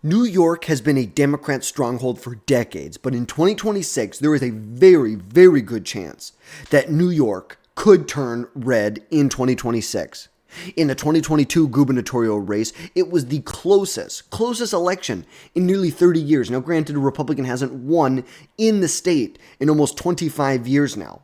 New York has been a Democrat stronghold for decades, but in 2026, there is a very, very good chance that New York could turn red in 2026. In the 2022 gubernatorial race, it was the closest election in nearly 30 years. Now, granted, a Republican hasn't won in the state in almost 25 years now.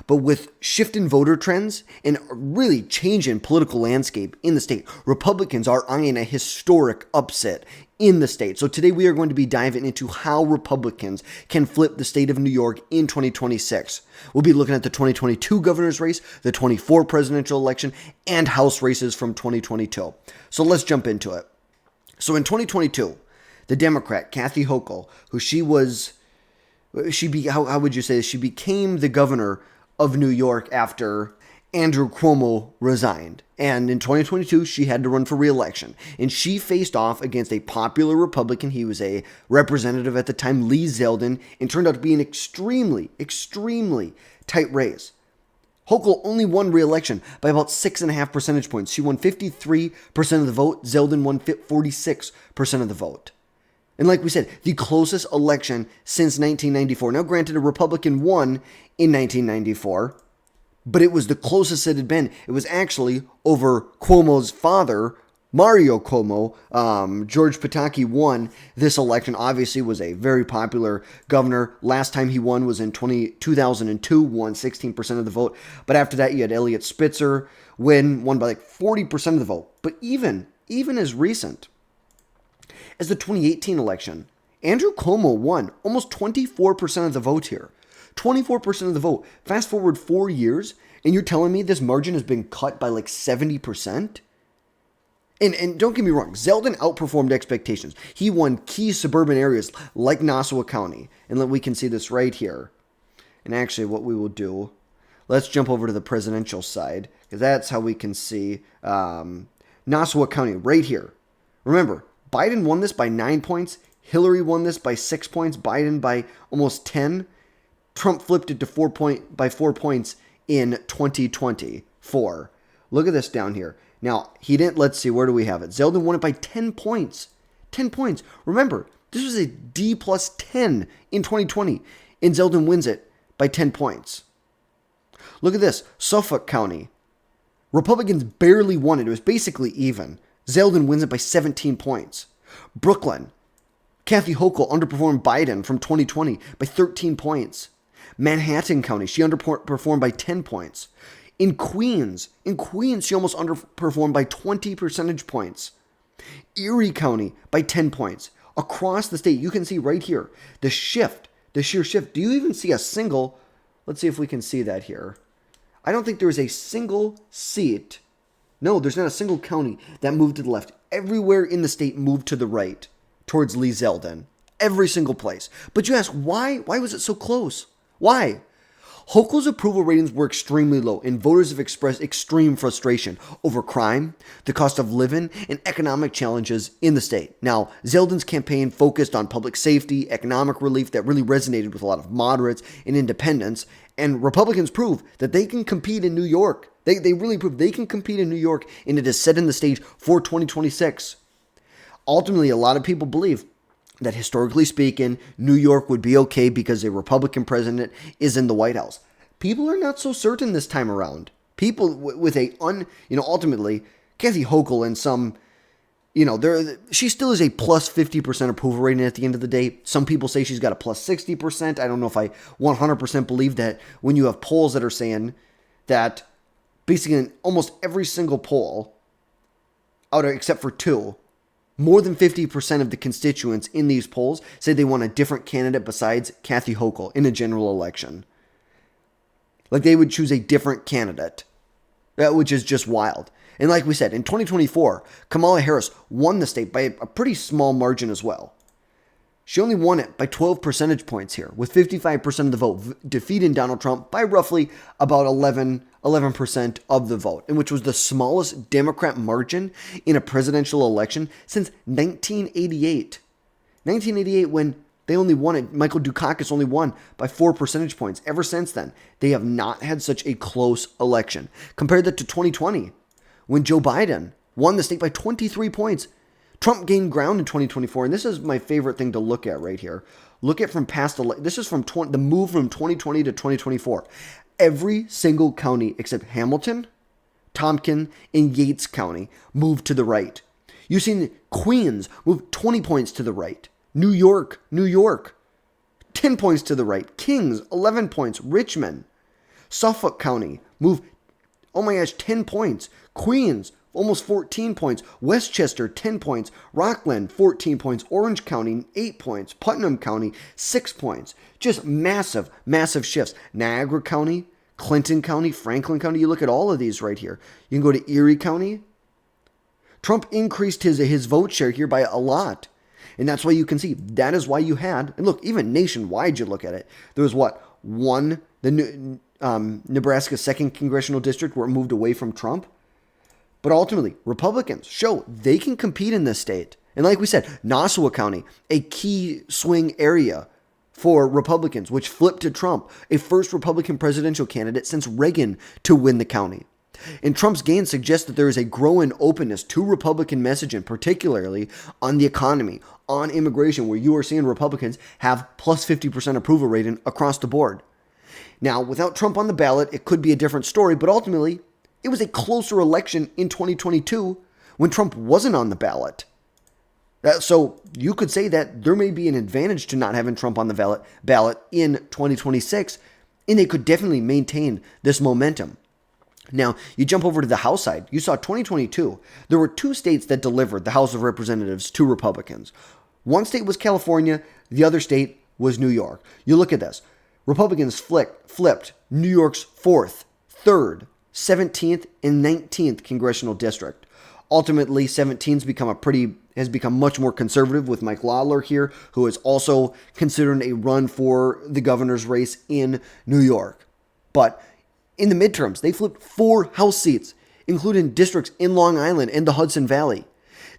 But with shift in voter trends and really change in political landscape in the state, Republicans are eyeing a historic upset in the state. So today we are going to be diving into how Republicans can flip the state of New York in 2026. We'll be looking at the 2022 governor's race, the 24 presidential election, and House races from 2022. So let's jump into it. So in 2022, the Democrat, Kathy Hochul, how would you say this? She became the governor of New York after Andrew Cuomo resigned. And in 2022, she had to run for re-election. And she faced off against a popular Republican. He was a representative at the time, Lee Zeldin, and turned out to be an extremely tight race. Hochul only won re-election by about 6.5 percentage points. She won 53% of the vote. Zeldin won 46% of the vote. And like we said, the closest election since 1994. Now, granted, a Republican won in 1994, but it was the closest it had been. It was actually over Cuomo's father, Mario Cuomo. George Pataki won this election. Obviously, was a very popular governor. Last time he won was in 2002, won 16% of the vote. But after that, you had Eliot Spitzer won by like 40% of the vote. But even as recent as the 2018 election, Andrew Cuomo won almost 24% of the vote here. 24% of the vote. Fast forward 4 years, and you're telling me this margin has been cut by like 70%? And don't get me wrong, Zeldin outperformed expectations. He won key suburban areas like Nassau County. And we can see this right here. And actually what we will do, let's jump over to the presidential side, because that's how we can see Nassau County right here. Remember, Biden won this by 9 points. Hillary won this by 6 points. Biden by almost 10. Trump flipped it to by 4 points in 2024. Look at this down here. Now, he didn't, let's see, where do we have it? Zeldin won it by 10 points. 10 points. Remember, this was a D plus 10 in 2020, and Zeldin wins it by 10 points. Look at this. Suffolk County. Republicans barely won it. It was basically even. Zeldin wins it by 17 points. Brooklyn. Kathy Hochul underperformed Biden from 2020 by 13 points. Manhattan County, she underperformed by 10 points. In Queens, she almost underperformed by 20 percentage points. Erie County by 10 points. Across the state, you can see right here, the sheer shift. Do you even see a single, let's see if we can see that here. I don't think there's a single seat. No, there's not a single county that moved to the left. Everywhere in the state moved to the right towards Lee Zeldin. Every single place. But you ask, why? Why was it so close? Why? Hochul's approval ratings were extremely low, and voters have expressed extreme frustration over crime, the cost of living, and economic challenges in the state. Now, Zeldin's campaign focused on public safety, economic relief that really resonated with a lot of moderates and independents, and Republicans prove that they can compete in New York. They really prove they can compete in New York, and it is setting the stage for 2026. Ultimately, a lot of people believe that historically speaking, New York would be okay because a Republican president is in the White House. People are not so certain this time around. People with ultimately, Kathy Hochul and some, she still is a plus 50% approval rating at the end of the day. Some people say she's got a plus 60%. I don't know if I 100% believe that when you have polls that are saying that basically in almost every single poll, except for two, more than 50% of the constituents in these polls say they want a different candidate besides Kathy Hochul in a general election. Like they would choose a different candidate, which is just wild. And like we said, in 2024, Kamala Harris won the state by a pretty small margin as well. She only won it by 12 percentage points here, with 55% of the vote, defeating Donald Trump by roughly about 11% of the vote, and which was the smallest Democrat margin in a presidential election since 1988. 1988, when they only won it, Michael Dukakis only won by 4 percentage points. Ever since then, they have not had such a close election. Compare that to 2020, when Joe Biden won the state by 23 points. Trump gained ground in 2024, and this is my favorite thing to look at right here. Look at from past, this is from the move from 2020 to 2024. Every single county except Hamilton, Tompkins, and Yates County moved to the right. You've seen Queens move 20 points to the right. New York, 10 points to the right. Kings, 11 points. Richmond, Suffolk County, move, 10 points. Queens, almost 14 points. Westchester, 10 points. Rockland, 14 points. Orange County, 8 points. Putnam County, 6 points. Just massive, massive shifts. Niagara County, Clinton County, Franklin County. You look at all of these right here. You can go to Erie County. Trump increased his vote share here by a lot. And that's why you can see, that is why you had, and look, even nationwide, you look at it, there was the Nebraska 2nd Congressional District where it moved away from Trump. But ultimately, Republicans show they can compete in this state. And like we said, Nassau County, a key swing area for Republicans, which flipped to Trump, a first Republican presidential candidate since Reagan to win the county. And Trump's gains suggest that there is a growing openness to Republican messaging, particularly on the economy, on immigration, where you are seeing Republicans have plus 50% approval rating across the board. Now, without Trump on the ballot, it could be a different story, but ultimately, it was a closer election in 2022 when Trump wasn't on the ballot. So you could say that there may be an advantage to not having Trump on the ballot in 2026, and they could definitely maintain this momentum. Now, you jump over to the House side. You saw 2022. There were 2 states that delivered the House of Representatives to Republicans. One state was California. The other state was New York. You look at this. Republicans flipped New York's 4th, 3rd, 17th, and 19th congressional district. Ultimately, 17's has become much more conservative with Mike Lawler here, who is also considering a run for the governor's race in New York. But in the midterms, they flipped 4 House seats, including districts in Long Island and the Hudson Valley.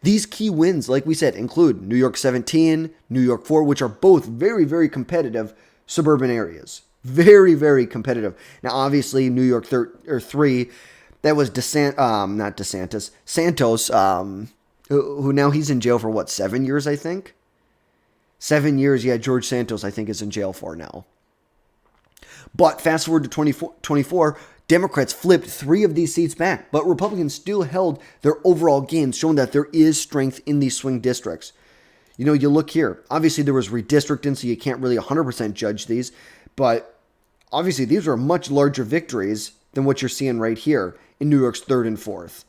These key wins, like we said, include New York 17, New York 4, which are both very, very competitive suburban areas. Very, very competitive. Now, obviously, New York 3, that was Santos, who now he's in jail for 7 years, I think? 7 years, yeah, George Santos, I think, is in jail for now. But fast forward to 2024, Democrats flipped 3 of these seats back, but Republicans still held their overall gains, showing that there is strength in these swing districts. You look here. Obviously, there was redistricting, so you can't really 100% judge these, but obviously, these were much larger victories than what you're seeing right here in New York's 3rd and 4th.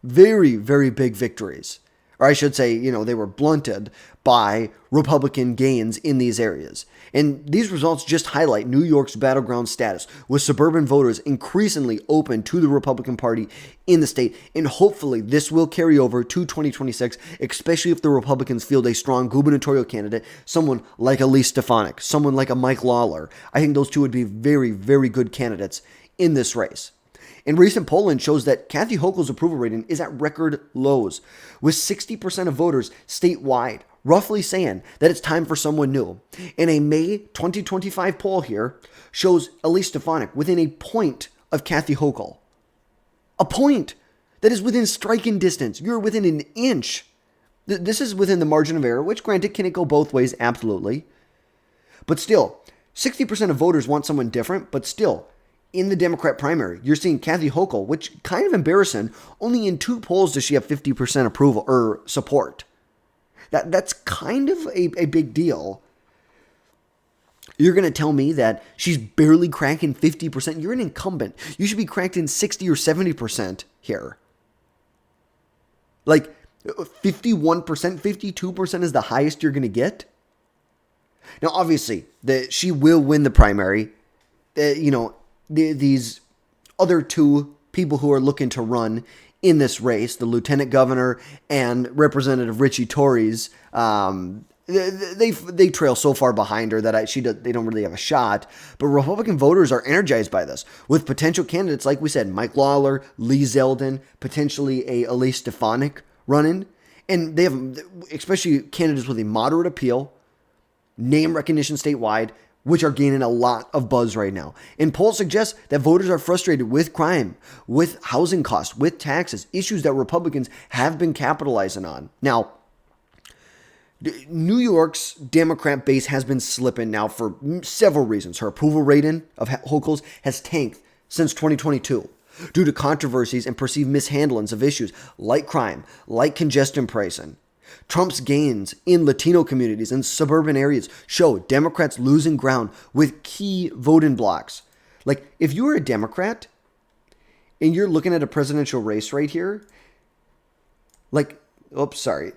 Very, very big victories. Or I should say, they were blunted by Republican gains in these areas. And these results just highlight New York's battleground status, with suburban voters increasingly open to the Republican Party in the state. And hopefully this will carry over to 2026, especially if the Republicans field a strong gubernatorial candidate, someone like Elise Stefanik, someone like a Mike Lawler. I think those 2 would be very, very good candidates in this race. And recent polling shows that Kathy Hochul's approval rating is at record lows, with 60% of voters statewide roughly saying that it's time for someone new. And a May 2025 poll here shows Elise Stefanik within a point of Kathy Hochul. A point that is within striking distance. You're within an inch. This is within the margin of error, which granted, can it go both ways? Absolutely. But still, 60% of voters want someone different, but still, in the Democrat primary, you're seeing Kathy Hochul, which kind of embarrassing. Only in 2 polls does she have 50% approval or support. That's kind of a big deal. You're going to tell me that she's barely cracking 50%. You're an incumbent. You should be cracking 60 or 70% here. Like 51%, 52% is the highest you're going to get. Now, obviously, she will win the primary. These other 2 people who are looking to run in this race, the lieutenant governor and Representative Richie Torres, they trail so far behind her that they don't really have a shot. But Republican voters are energized by this, with potential candidates like we said, Mike Lawler, Lee Zeldin, potentially a Elise Stefanik running, and they have especially candidates with a moderate appeal, name recognition statewide, which are gaining a lot of buzz right now. And polls suggest that voters are frustrated with crime, with housing costs, with taxes, issues that Republicans have been capitalizing on. Now, New York's Democrat base has been slipping now for several reasons. Her approval rating of Hochul's has tanked since 2022 due to controversies and perceived mishandlings of issues like crime, like congestion pricing. Trump's gains in Latino communities and suburban areas show Democrats losing ground with key voting blocks. Like, if you're a Democrat and you're looking at a presidential race right here,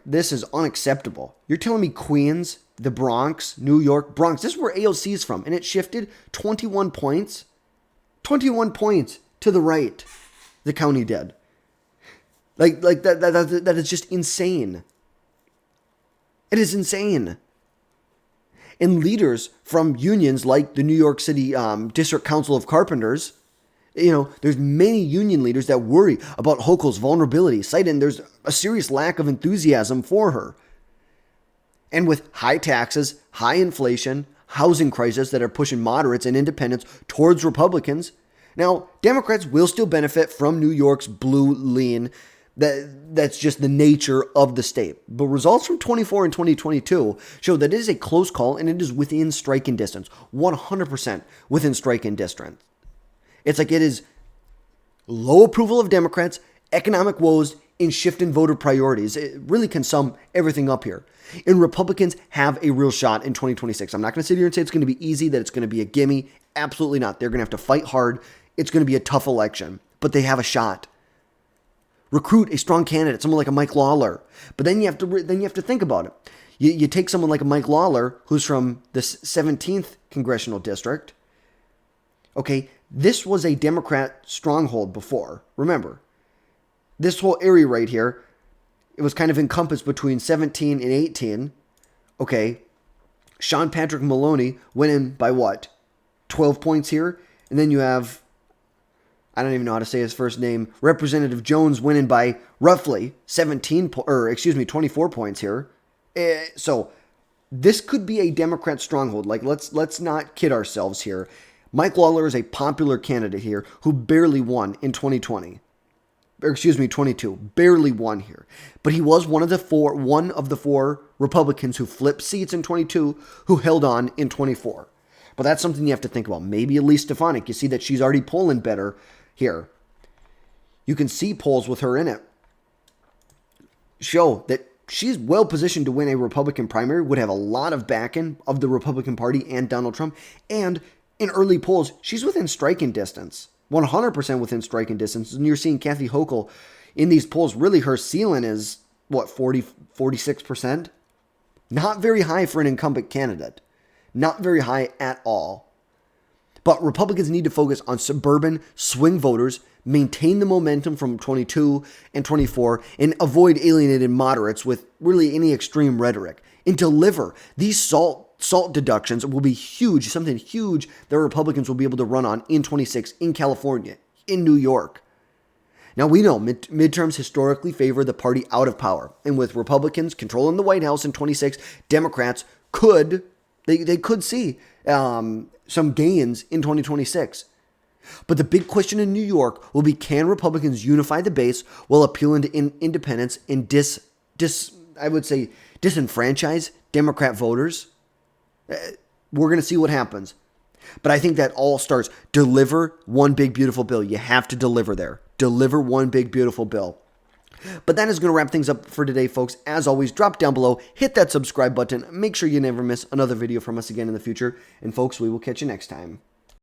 this is unacceptable. You're telling me Queens, the Bronx, New York, Bronx, this is where AOC is from, and it shifted 21 points. 21 points to the right, the county did. That is just insane. It is insane. And leaders from unions like the New York City District Council of Carpenters, there's many union leaders that worry about Hochul's vulnerability, citing there's a serious lack of enthusiasm for her. And with high taxes, high inflation, housing crisis that are pushing moderates and independents towards Republicans, now Democrats will still benefit from New York's blue lean. That's just the nature of the state. But results from 24 and 2022 show that it is a close call and it is within striking distance, 100% within striking distance. It's like it is low approval of Democrats, economic woes, and shift in voter priorities. It really can sum everything up here. And Republicans have a real shot in 2026. I'm not going to sit here and say it's going to be easy, that it's going to be a gimme. Absolutely not. They're going to have to fight hard. It's going to be a tough election, but they have a shot. Recruit a strong candidate, someone like a Mike Lawler. But then you have to think about it. You take someone like a Mike Lawler, who's from the 17th congressional district. Okay, this was a Democrat stronghold before. Remember, this whole area right here, it was kind of encompassed between 17 and 18. Okay, Sean Patrick Maloney went in by what? 12 points here. And then you have, I don't even know how to say his first name, Representative Jones winning by roughly 24 points here. So this could be a Democrat stronghold. Like, let's not kid ourselves here. Mike Lawler is a popular candidate here who barely won in 22, barely won here. But he was one of the four Republicans who flipped seats in 22 who held on in 24. But that's something you have to think about. Maybe Elise Stefanik, you see that she's already polling better here. You can see polls with her in it show that she's well positioned to win a Republican primary, would have a lot of backing of the Republican Party and Donald Trump. And in early polls, she's within striking distance, 100% within striking distance. And you're seeing Kathy Hochul in these polls, really her ceiling is, 46%? Not very high for an incumbent candidate. Not very high at all. But Republicans need to focus on suburban swing voters, maintain the momentum from 22 and 24, and avoid alienated moderates with really any extreme rhetoric. And deliver these salt deductions will be huge, something huge that Republicans will be able to run on in 26 in California, in New York. Now, we know midterms historically favor the party out of power. And with Republicans controlling the White House in 26, Democrats could see some gains in 2026. But the big question in New York will be, can Republicans unify the base while appealing to independents and disenfranchise Democrat voters? We're going to see what happens. But I think that all starts, deliver one big beautiful bill. You have to deliver there. Deliver one big beautiful bill. But that is going to wrap things up for today, folks. As always, drop down below, hit that subscribe button. Make sure you never miss another video from us again in the future. And folks, we will catch you next time.